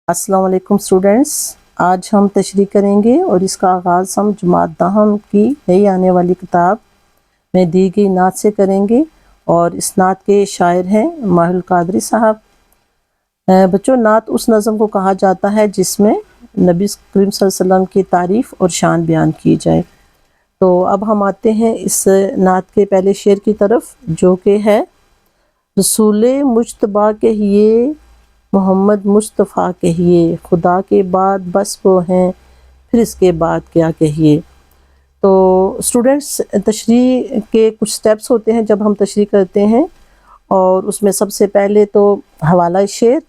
अस्सलाम वालेकुम स्टूडेंट्स। आज हम तशरीह करेंगे और इसका आगाज़ हम जमात दहम की नई आने वाली किताब में दी गई नात से करेंगे और इस नात के शायर हैं माहिरुल कादरी साहब। बच्चों, नात उस नज़म को कहा जाता है जिसमें नबी करीम सल्लल्लाहु अलैहि वसल्लम की तारीफ़ और शान बयान की जाए। तो अब हम आते हैं इस नात के पहले शेर की तरफ, जो कि है रसूल मुज्तबा कहिए मोहम्मद मुस्तफ़ा कहिए, खुदा के बाद बस वो हैं, फिर इसके बाद क्या कहिए। तो स्टूडेंट्स, तशरीह के कुछ स्टेप्स होते हैं जब हम तशरीह करते हैं, और उसमें सबसे पहले तो हवाला शेर,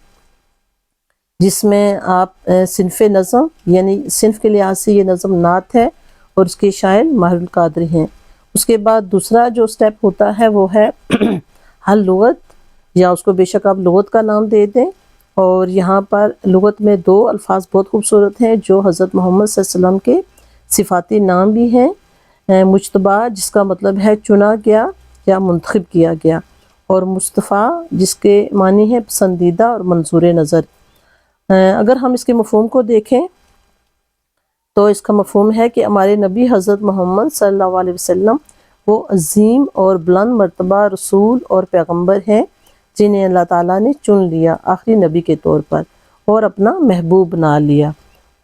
जिसमें आप सिनफ़ नज़म यानी सिनफ़ के लिहाज से ये नज़म नात है और उसके शायर माहिरुल कादरी हैं। उसके बाद दूसरा जो स्टेप होता है वो है हल लुग़त, या उसको बेशक आप लुग़त का नाम दे दें। और यहाँ पर लुग़त में दो अल्फाज बहुत खूबसूरत हैं जो हज़रत मोहम्मद सल्लल्लाहु अलैहि वसल्लम के सिफ़ाती नाम भी हैं। मुज्तबा जिसका मतलब है चुना गया या मुंतखब किया गया, और मुस्तफ़ा जिसके मानी है पसंदीदा और मंजूर नज़र। अगर हम इसके मफ़हूम को देखें तो इसका मफ़हूम है कि हमारे नबी हज़रत मोहम्मद सल्लल्लाहु अलैहि वसल्लम वो अज़ीम और बुलंद मर्तबा रसूल और पैगम्बर हैं जिन्हें अल्लाह ताला ने चुन लिया आखिरी नबी के तौर पर और अपना महबूब बना लिया।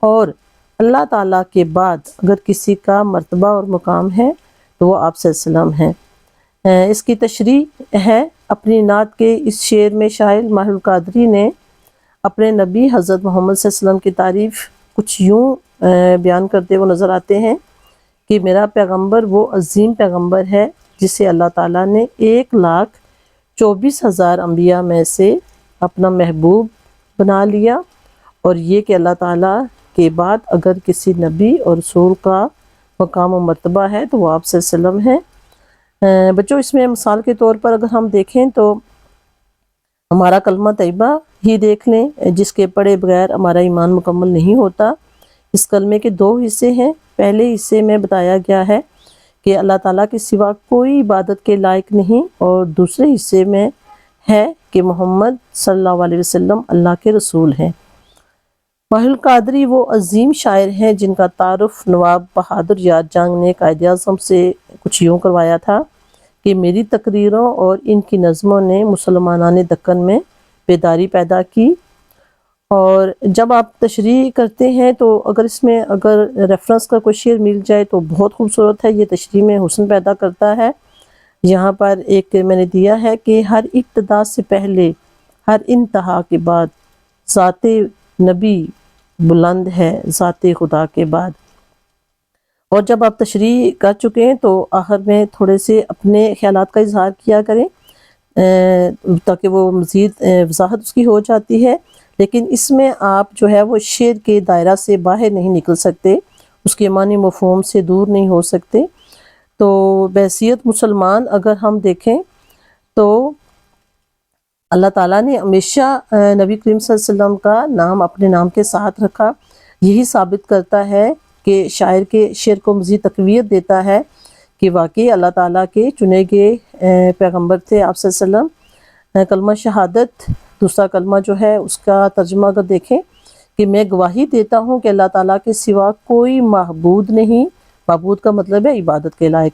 और अल्लाह ताला के बाद अगर किसी का मर्तबा और मुकाम है तो वो आप सल्लल्लाहु अलैहि वसल्लम हैं। इसकी तशरीह है अपनी नात के इस शेर में शायर माहिरुल कादरी ने अपने नबी हज़रत मोहम्मद सल्लल्लाहु अलैहि वसल्लम की तारीफ़ कुछ यूँ बयान करते हुए नज़र आते हैं कि मेरा पैगम्बर वो अज़ीम पैगम्बर है जिसे अल्लाह ताला ने 1,24,000 अम्बिया में से अपना महबूब बना लिया, और ये कि अल्लाह ताला के बाद अगर किसी नबी और रसूल का मकाम और मर्तबा है तो वो आप सल्लल्लाहु अलैहि वसल्लम हैं। बच्चों, इसमें मिसाल के तौर पर अगर हम देखें तो हमारा कलमा तैयबा ही देख लें, जिसके पढ़े बगैर हमारा ईमान मुकम्मल नहीं होता। इस कलमे के दो हिस्से हैं। पहले हिस्से में बताया गया है कि अल्लाह ताला के सिवा कोई इबादत के लायक नहीं, और दूसरे हिस्से में है कि मोहम्मद सल्लल्लाहु अलैहि वसल्लम अल्लाह के रसूल हैं। माहिरुल कादरी वो अजीम शायर हैं जिनका तारुफ नवाब बहादुर यार जंग ने कायदे आज़म से कुछ यूँ करवाया था कि मेरी तकरीरों और इनकी नज़मों ने मुसलमानाने दक्कन में बेदारी पैदा की। और जब आप तशरीह करते हैं तो अगर इसमें अगर रेफरेंस का कोई शेर मिल जाए तो बहुत खूबसूरत है, ये तशरीह में हुस्न पैदा करता है। यहाँ पर एक मैंने दिया है कि हर इब्तिदा से पहले हर इंतहा के बाद ज़ाते नबी बुलंद है ज़ाते खुदा के बाद। और जब आप तशरीह कर चुके हैं तो आखिर में थोड़े से अपने ख्यालात का इजहार किया करें ताकि वो मज़ीद वजाहत उसकी हो जाती है। लेकिन इसमें आप जो है वो शेर के दायरा से बाहर नहीं निकल सकते, उसके मानी मफ़हूम से दूर नहीं हो सकते। तो बहैसियत मुसलमान अगर हम देखें तो अल्लाह ताला ने हमेशा नबी करीम सल्लल्लाहु अलैहि वसल्लम का नाम अपने नाम के साथ रखा। यही साबित करता है कि शायर के शेर को मज़ीद तक़वियत देता है कि वाकई अल्लाह ताला के चुने गए पैगम्बर थे आप सल्लल्लाहु अलैहि वसल्लम। कलमा शहादत दूसरा कलमा जो है उसका तर्जुमा अगर देखें कि मैं गवाही देता हूँ कि अल्लाह ताला के सिवा कोई महबूद नहीं, महबूद का मतलब है इबादत के लायक,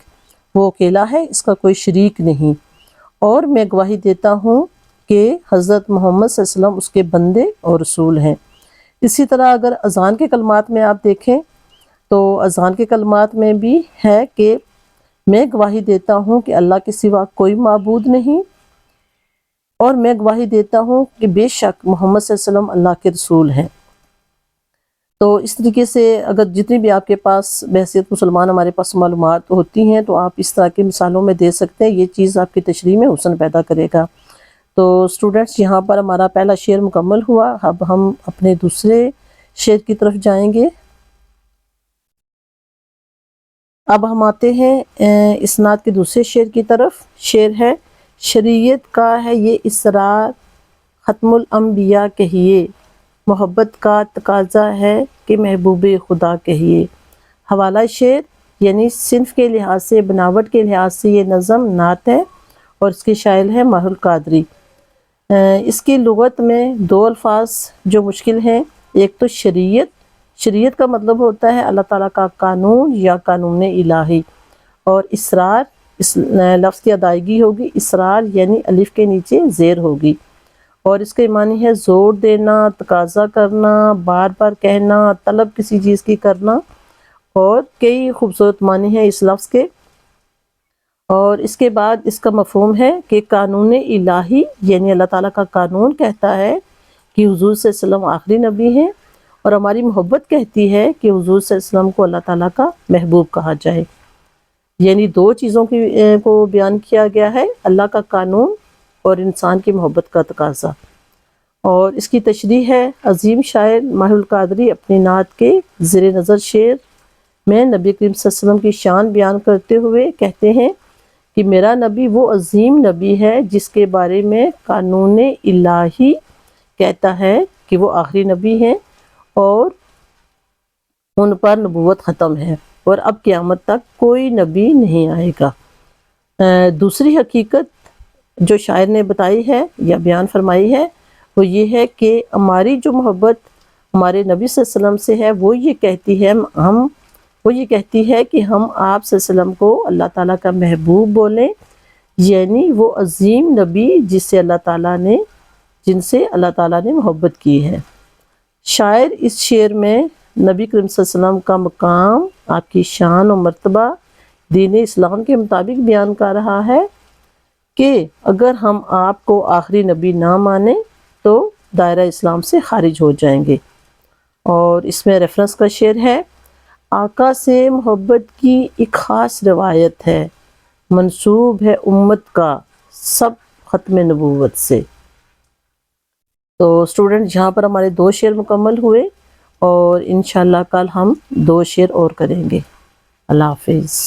वो अकेला है, इसका कोई शरीक नहीं। और मैं गवाही देता हूँ कि हज़रत मोहम्मद सल्लल्लाहु अलैहि वसल्लम उसके बंदे और रसूल हैं। इसी तरह अगर अज़ान के कलमात में आप देखें तो अज़ान के कलमात में भी है कि मैं गवाही देता हूँ कि अल्लाह के सिवा कोई माबूद नहीं, और मैं गवाही देता हूँ कि बेशक मोहम्मद सल्लल्लाहु अलैहि वसल्लम अल्लाह के रसूल हैं। तो इस तरीके से अगर जितनी भी आपके पास बहैसियत मुसलमान हमारे पास मालूमात होती हैं तो आप इस तरह की मिसालों में दे सकते हैं, ये चीज़ आपकी तशरीह में हुस्न पैदा करेगा। तो स्टूडेंट्स, यहाँ पर हमारा पहला शेर मुकम्मल हुआ। अब हम अपने दूसरे शेर की तरफ जाएंगे। अब हम आते हैं इस नात के दूसरे शेर की तरफ। शेर है शरीयत का है ये इसरार ख़त्मुल अंबिया कहिए, मोहब्बत का तकाजा है कि महबूब खुदा कहिए। हवाला शेर यानी सिनफ के लिहाज से बनावट के लिहाज से ये नज़म नात है और इसके शायर है माहिरुल कादरी। اس کی لغت میں دو الفاظ جو مشکل ہیں، ایک تو شریعت کا مطلب ہوتا ہے اللہ تعالیٰ کا قانون یا قانون الہی، اور اسرار، اس لفظ کی ادائیگی ہوگی اسرار یعنی الف کے نیچے زیر ہوگی، اور اس کے معنی ہے زور دینا، تقاضا کرنا، بار بار کہنا، طلب کسی چیز کی کرنا، اور کئی خوبصورت معنی ہیں اس لفظ کے۔ اور اس کے بعد اس کا مفہوم ہے کہ قانون الہی یعنی اللہ تعالیٰ کا قانون کہتا ہے کہ حضور صلی اللہ علیہ وسلم آخری نبی ہیں، اور ہماری محبت کہتی ہے کہ حضور صلی اللہ علیہ وسلم کو اللہ تعالیٰ کا محبوب کہا جائے۔ یعنی دو چیزوں کو بیان کیا گیا ہے، اللہ کا قانون اور انسان کی محبت کا تقاضا۔ اور اس کی تشریح ہے عظیم شاعر ماہر القادری اپنی نعت کے زیر نظر شعر میں نبی کریم صلی اللہ علیہ وسلم کی شان بیان کرتے ہوئے کہتے ہیں کہ میرا نبی وہ عظیم نبی ہے جس کے بارے میں قانون الہی کہتا ہے کہ وہ آخری نبی ہیں اور ان پر نبوت ختم ہے اور اب قیامت تک کوئی نبی نہیں آئے گا۔ دوسری حقیقت جو شاعر نے بتائی ہے یا بیان فرمائی ہے وہ یہ ہے کہ ہماری جو محبت ہمارے نبی صلی اللہ علیہ وسلم سے ہے وہ یہ کہتی ہے کہ ہم آپ صلی اللہ علیہ وسلم کو اللہ تعالیٰ کا محبوب بولیں، یعنی وہ عظیم نبی جن سے اللہ تعالیٰ نے محبت کی ہے۔ شاعر اس شعر میں نبی کریم صلی اللہ علیہ وسلم کا مقام، آپ کی شان و مرتبہ دین اسلام کے مطابق بیان کر رہا ہے کہ اگر ہم آپ کو آخری نبی نہ مانیں تو دائرہ اسلام سے خارج ہو جائیں گے۔ اور اس میں ریفرنس کا شعر ہے، آقا سے محبت کی ایک خاص روایت ہے، منسوب ہے امت کا سب ختم نبوت سے۔ تو اسٹوڈنٹ یہاں پر ہمارے 2 شعر مکمل ہوئے، اور انشاءاللہ کل ہم 2 شعر اور کریں گے۔ اللہ حافظ۔